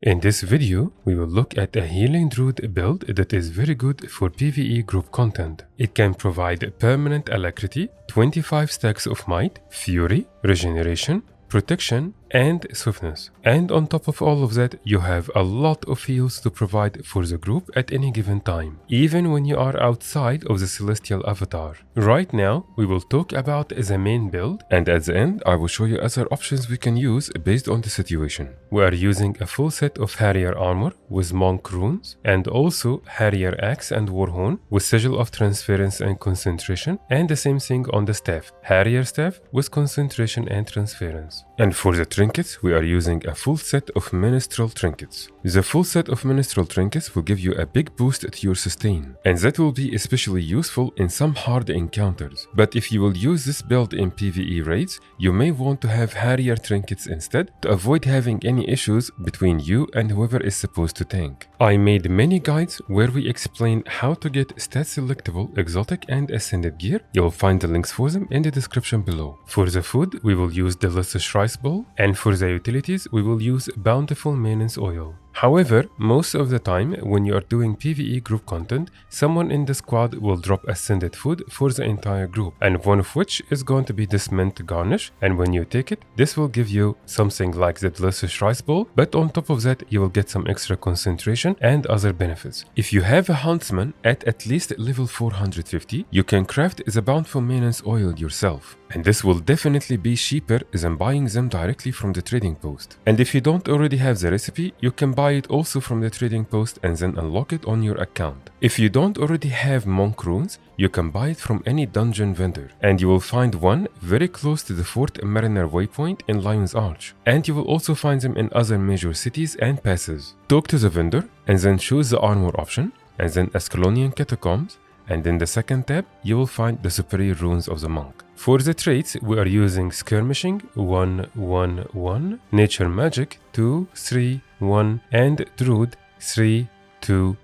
In this video, we will look at a healing druid build that is very good for PvE group content. It can provide permanent alacrity, 25 stacks of might, fury, regeneration, protection, and swiftness. And on top of all of that, you have a lot of heals to provide for the group at any given time, even when you are outside of the celestial avatar. Right now, we will talk about the main build, and at the end, I will show you other options we can use based on the situation. We are using a full set of Harrier armor with monk runes, and also Harrier axe and warhorn with sigil of transference and concentration, and the same thing on the staff, Harrier staff with concentration and transference. And for the trinkets, we are using a full set of minstrel trinkets. The full set of minstrel trinkets will give you a big boost to your sustain, and that will be especially useful in some hard encounters. But if you will use this build in PvE raids, you may want to have Harrier trinkets instead to avoid having any issues between you and whoever is supposed to tank. I made many guides where we explain how to get stat selectable exotic and ascended gear. You will find the links for them in the description below. For the food, we will use delicious rice bowl, and for the utilities, we will use Bountiful maintenance oil. However, most of the time, when you are doing PvE group content, someone in the squad will drop ascended food for the entire group, and one of which is going to be this mint garnish, and when you take it, this will give you something like the delicious rice bowl, but on top of that, you will get some extra concentration and other benefits. If you have a huntsman at least level 450, you can craft the Bountiful maintenance oil yourself, and this will definitely be cheaper than buying them directly from the trading post. And if you don't already have the recipe, you can buy it also from the trading post and then unlock it on your account. If you don't already have monk runes, you can buy it from any dungeon vendor, and you will find one very close to the Fort Mariner waypoint in Lion's Arch, and you will also find them in other major cities and passes. Talk to the vendor and then choose the armor option, and then Ascalonian Catacombs, and in the second tab, you will find the superior runes of the monk. For the traits, we are using Skirmishing 1-1-1, Nature Magic 2-3-1, and Druid 3-2-2.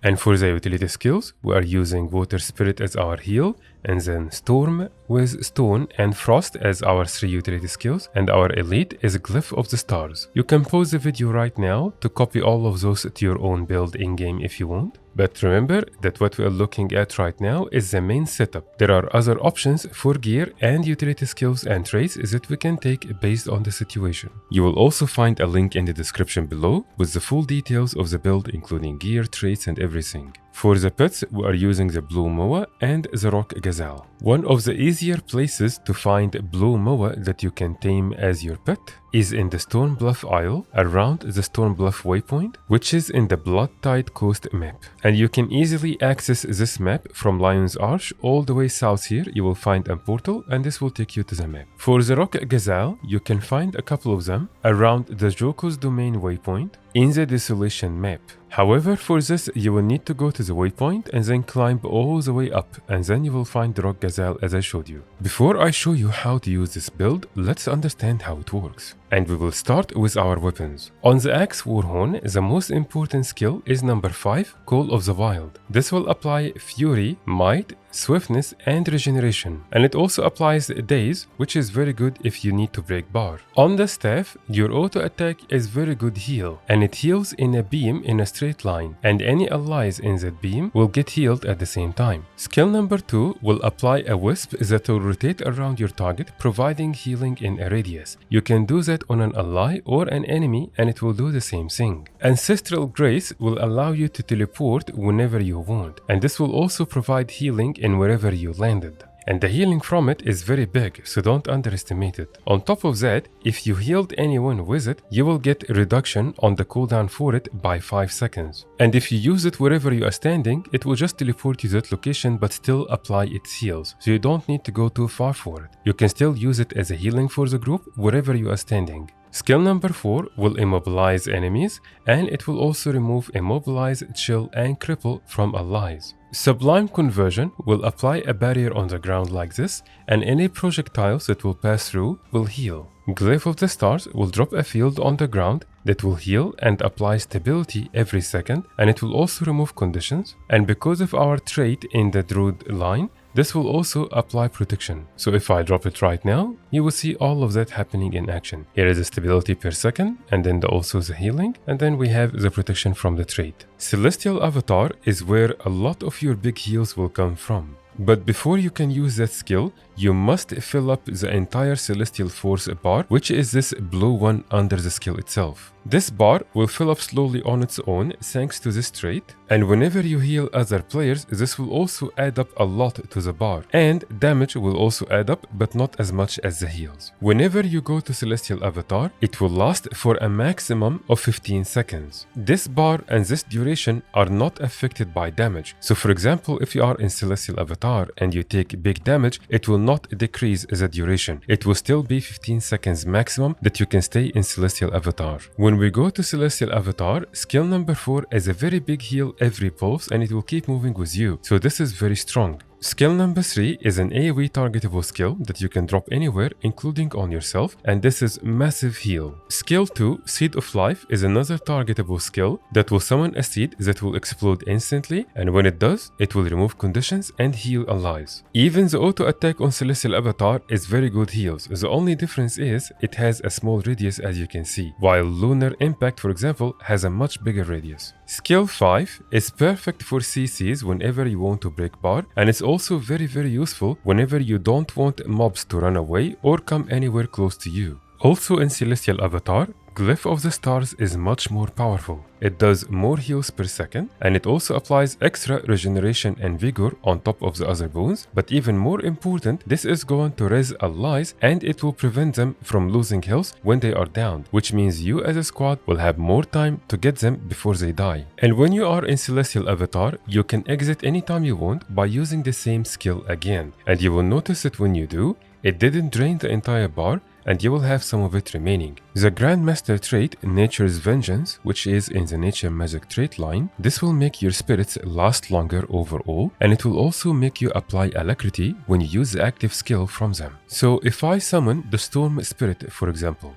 And for the utility skills, we are using Water Spirit as our heal, and then Storm with Stone and Frost as our 3 utility skills, and our elite is Glyph of the Stars. You can pause the video right now to copy all of those to your own build in-game if you want. But remember that what we are looking at right now is the main setup. There are other options for gear and utility skills and traits that we can take based on the situation. You will also find a link in the description below with the full details of the build, including gear, traits, and everything. For the pets, we are using the Blue Moa and the Rock Gazelle. One of the easier places to find Blue Moa that you can tame as your pet is in the Storm Bluff Isle around the Storm Bluff waypoint, which is in the Blood Tide Coast map. And you can easily access this map from Lion's Arch. All the way south here, you will find a portal, and this will take you to the map. For the Rock Gazelle, you can find a couple of them around the Joko's Domain waypoint in the Desolation map. However, for this, you will need to go to the waypoint and then climb all the way up, and then you will find the Rock Gazelle as I showed you. Before I show you how to use this build, let's understand how it works. And we will start with our weapons. On the Axe Warhorn, the most important skill is number 5, Call of the Wild. This will apply Fury, Might, Swiftness, and Regeneration. And it also applies Daze, which is very good if you need to break bar. On the staff, your auto attack is very good heal, and it heals in a beam in a straight line, and any allies in that beam will get healed at the same time. Skill number 2 will apply a wisp that will rotate around your target, providing healing in a radius. You can do that on an ally or an enemy, and it will do the same thing. Ancestral Grace will allow you to teleport whenever you want, and this will also provide healing in wherever you landed. And the healing from it is very big, so don't underestimate it. On top of that, if you healed anyone with it, you will get a reduction on the cooldown for it by 5 seconds. And if you use it wherever you are standing, it will just teleport you to that location but still apply its heals, so you don't need to go too far for it. You can still use it as a healing for the group wherever you are standing. Skill number 4 will immobilize enemies, and it will also remove immobilize, chill, and cripple from allies. Sublime Conversion will apply a barrier on the ground like this, and any projectiles that will pass through will heal. Glyph of the Stars will drop a field on the ground that will heal and apply stability every second, and it will also remove conditions. And because of our trait in the Druid line, this will also apply protection. So if I drop it right now, you will see all of that happening in action. Here is the stability per second, and then also the healing, and then we have the protection from the trait. Celestial Avatar is where a lot of your big heals will come from. But before you can use that skill, you must fill up the entire Celestial Force bar, which is this blue one under the skill itself. This bar will fill up slowly on its own thanks to this trait, and whenever you heal other players, this will also add up a lot to the bar, and damage will also add up, but not as much as the heals. Whenever you go to Celestial Avatar, it will last for a maximum of 15 seconds. This bar and this duration are not affected by damage. So for example, if you are in Celestial Avatar and you take big damage, it will not decrease the duration. It will still be 15 seconds maximum that you can stay in Celestial Avatar. When we go to Celestial Avatar, skill number 4 is a very big heal every pulse, and it will keep moving with you. So this is very strong. Skill number 3 is an AoE targetable skill that you can drop anywhere, including on yourself, and this is massive heal. Skill 2, Seed of Life, is another targetable skill that will summon a seed that will explode instantly, and when it does, it will remove conditions and heal allies. Even the auto attack on Celestial Avatar is very good heals. The only difference is it has a small radius, as you can see, while Lunar Impact, for example, has a much bigger radius. Skill 5 is perfect for CCs whenever you want to break bar, and it's also very useful whenever you don't want mobs to run away or come anywhere close to you. Also in Celestial Avatar, Glyph of the Stars is much more powerful. It does more heals per second, and it also applies extra regeneration and vigor on top of the other boons, but even more important, this is going to res allies and it will prevent them from losing health when they are down, which means you as a squad will have more time to get them before they die. And when you are in Celestial Avatar, you can exit anytime you want by using the same skill again, and you will notice that when you do, it didn't drain the entire bar, and you will have some of it remaining. The Grandmaster trait, Nature's Vengeance, which is in the Nature Magic trait line, this will make your spirits last longer overall, and it will also make you apply Alacrity when you use the active skill from them. So if I summon the Storm Spirit, for example,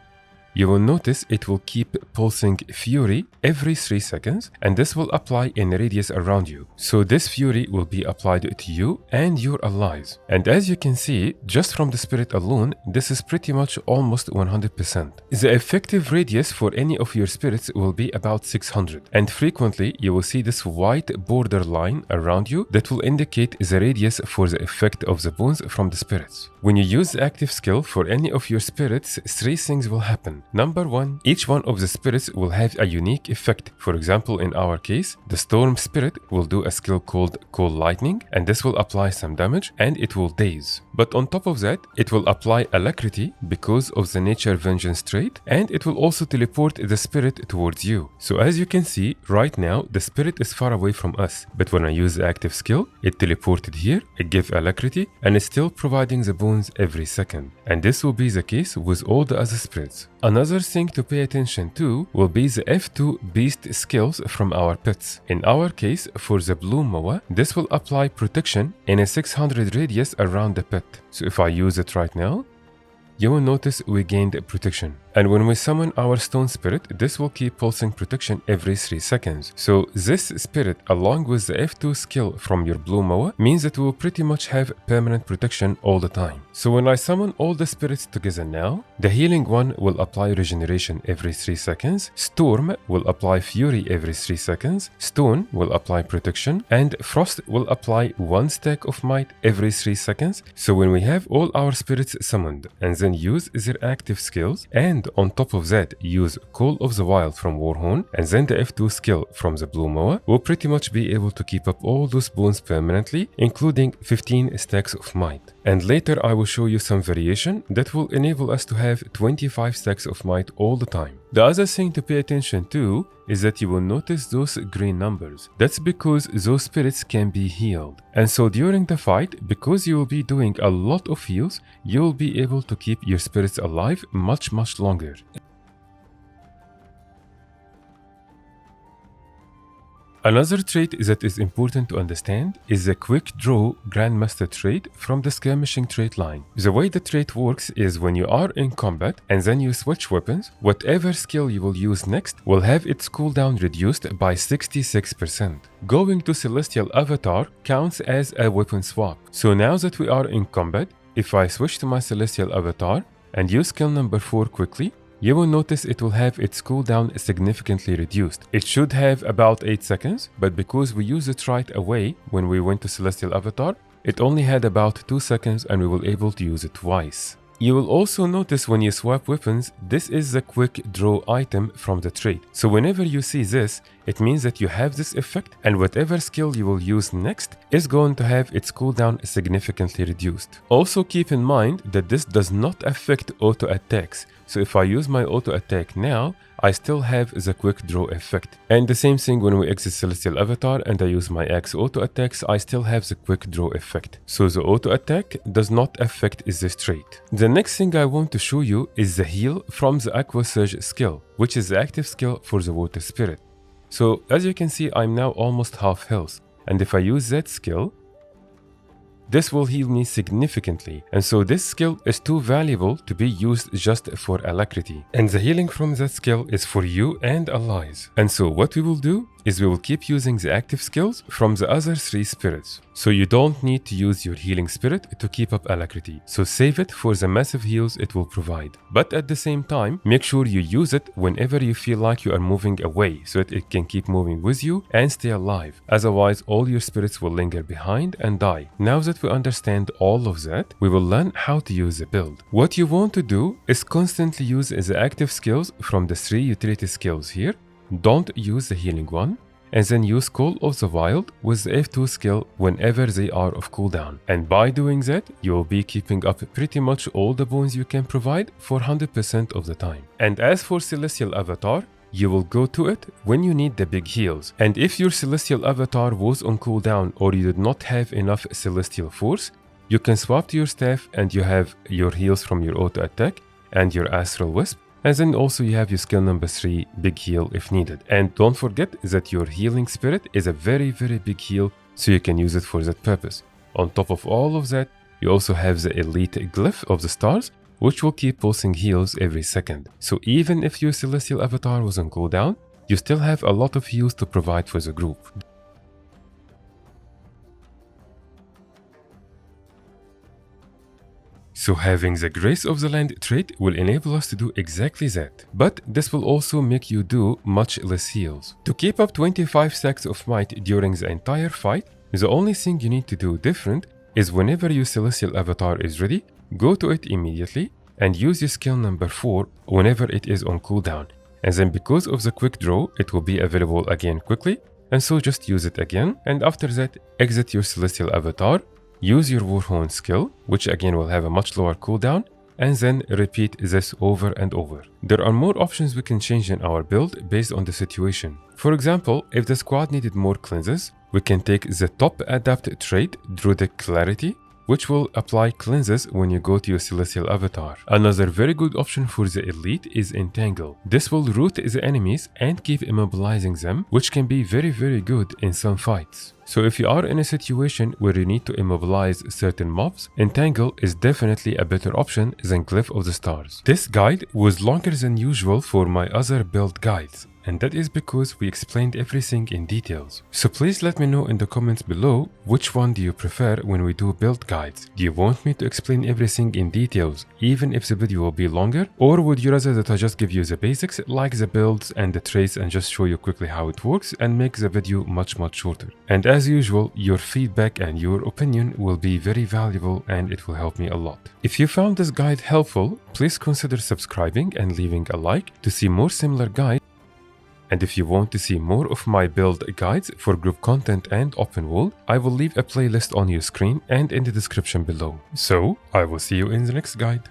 you will notice it will keep pulsing Fury every 3 seconds, and this will apply in radius around you. So this Fury will be applied to you and your allies. And as you can see, just from the spirit alone, this is pretty much almost 100%. The effective radius for any of your spirits will be about 600. And frequently, you will see this white border line around you that will indicate the radius for the effect of the boons from the spirits. When you use the active skill for any of your spirits, 3 things will happen. Number 1, each one of the spirits will have a unique effect. For example, in our case, the Storm Spirit will do a skill called Cold Lightning, and this will apply some damage and it will daze. But on top of that, it will apply Alacrity because of the Nature Vengeance trait, and it will also teleport the spirit towards you. So as you can see, right now, the spirit is far away from us, but when I use the active skill, it teleported here, it gave Alacrity, and it's still providing the boons every second. And this will be the case with all the other spirits. Another thing to pay attention to will be the F2 beast skills from our pets. In our case, for the blue Moa, this will apply protection in a 600 radius around the pet. So if I use it right now, you will notice we gained protection. And when we summon our Stone Spirit, this will keep pulsing protection every 3 seconds. So this spirit, along with the F2 skill from your blue Moa, means that we will pretty much have permanent protection all the time. So when I summon all the spirits together now, the healing one will apply regeneration every 3 seconds, Storm will apply Fury every 3 seconds, Stone will apply protection, and Frost will apply 1 stack of might every 3 seconds. So when we have all our spirits summoned and then use their active skills, and on top of that use Call of the Wild from Warhorn and then the F2 skill from the blue Moa, we'll pretty much be able to keep up all those boons permanently, including 15 stacks of might. And later I will show you some variation that will enable us to have 25 stacks of might all the time. The other thing to pay attention to is that you will notice those green numbers. That's because those spirits can be healed. And so during the fight, because you will be doing a lot of heals, you will be able to keep your spirits alive much longer. Another trait that is important to understand is the Quick Draw Grandmaster trait from the Skirmishing trait line. The way the trait works is when you are in combat and then you switch weapons, whatever skill you will use next will have its cooldown reduced by 66%. Going to Celestial Avatar counts as a weapon swap. So now that we are in combat, if I switch to my Celestial Avatar and use skill number 4 quickly, you will notice it will have its cooldown significantly reduced. It should have about 8 seconds, but because we used it right away when we went to Celestial Avatar, it only had about 2 seconds and we were able to use it twice. You will also notice when you swap weapons, this is the quick draw item from the trait. So whenever you see this, it means that you have this effect and whatever skill you will use next is going to have its cooldown significantly reduced. Also keep in mind that this does not affect auto attacks. So if I use my auto attack now, I still have the quick draw effect. And the same thing when we exit Celestial Avatar and I use my axe auto attacks, I still have the quick draw effect. So the auto attack does not affect this trait. The next thing I want to show you is the heal from the Aqua Surge skill, which is the active skill for the water spirit. So as you can see, I'm now almost half health. And if I use that skill, this will heal me significantly, and so this skill is too valuable to be used just for alacrity. And the healing from that skill is for you and allies. And so what we will do is we will keep using the active skills from the other 3 spirits. So you don't need to use your healing spirit to keep up alacrity. So save it for the massive heals it will provide. But at the same time, make sure you use it whenever you feel like you are moving away so that it can keep moving with you and stay alive. Otherwise, all your spirits will linger behind and die. Now that we understand all of that, we will learn how to use the build. What you want to do is constantly use the active skills from the 3 utility skills here. Don't use the healing one, and then use Call of the Wild with the F2 skill whenever they are of cooldown. And by doing that, you will be keeping up pretty much all the boons you can provide for 100% of the time. And as for Celestial Avatar, you will go to it when you need the big heals. And if your Celestial Avatar was on cooldown or you did not have enough Celestial Force, you can swap to your staff and you have your heals from your auto attack and your Astral Wisp. And then also you have your skill number 3 big heal if needed. And don't forget that your healing spirit is a very big heal, so you can use it for that purpose. On top of all of that, you also have the elite Glyph of the stars, which will keep pulsing heals every second. So even if your Celestial Avatar was on cooldown, you still have a lot of heals to provide for the group. So having the Grace of the Land trait will enable us to do exactly that, but this will also make you do much less heals. To keep up 25 stacks of might during the entire fight, the only thing you need to do different is whenever your Celestial Avatar is ready, go to it immediately and use your skill number 4 whenever it is on cooldown. And then because of the quick draw, it will be available again quickly, and so just use it again, and after that, exit your Celestial Avatar, use your Warhorn skill, which again will have a much lower cooldown, and then repeat this over and over. There are more options we can change in our build based on the situation. For example, if the squad needed more cleanses, we can take the top adapt trait, Druidic Clarity, which will apply cleanses when you go to your Celestial Avatar. Another very good option for the elite is Entangle. This will root the enemies and keep immobilizing them, which can be very good in some fights. So if you are in a situation where you need to immobilize certain mobs, Entangle is definitely a better option than Glyph of the Stars. This guide was longer than usual for my other build guides, and that is because we explained everything in details. So please let me know in the comments below which one do you prefer when we do build guides. Do you want me to explain everything in details even if the video will be longer, or would you rather that I just give you the basics like the builds and the traits and just show you quickly how it works and make the video much shorter? And as usual, your feedback and your opinion will be very valuable and it will help me a lot. If you found this guide helpful, please consider subscribing and leaving a like to see more similar guides. And if you want to see more of my build guides for group content and open world, I will leave a playlist on your screen and in the description below. So, I will see you in the next guide.